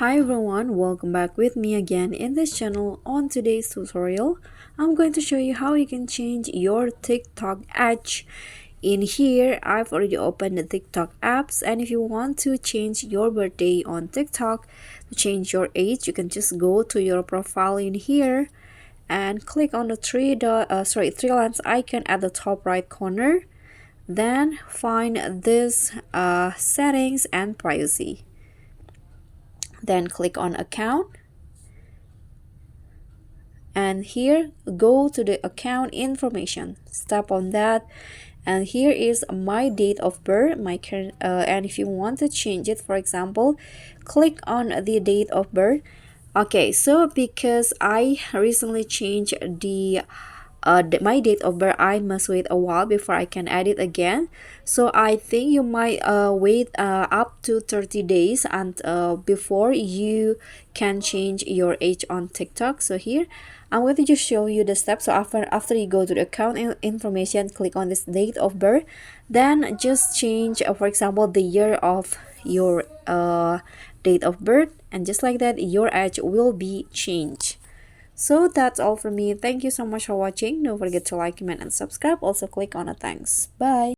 Hi everyone, welcome back with me again in this channel. On today's tutorial, I'm going to show you how you can change your TikTok age. In here, I've already opened the TikTok apps, and if you want to change your birthday on TikTok, to change your age, you can just go to your profile in here and click on the three lines icon at the top right corner. Then find this settings and privacy. Then click on account, and here go to the account information, tap on that, and here is my date of birth, my current and if you want to change it, for example, click on the date of birth. Okay, so because I recently changed my date of birth, I must wait a while before I can add it again. So I think you might wait up to 30 days and before you can change your age on TikTok. So here I'm going to just show you the steps. So after you go to the account information, click on this date of birth, then just change for example the year of your date of birth, and just like that your age will be changed. So that's all from me. Thank you so much for watching. Don't forget to like, comment, and subscribe. Also click on the thanks. Bye.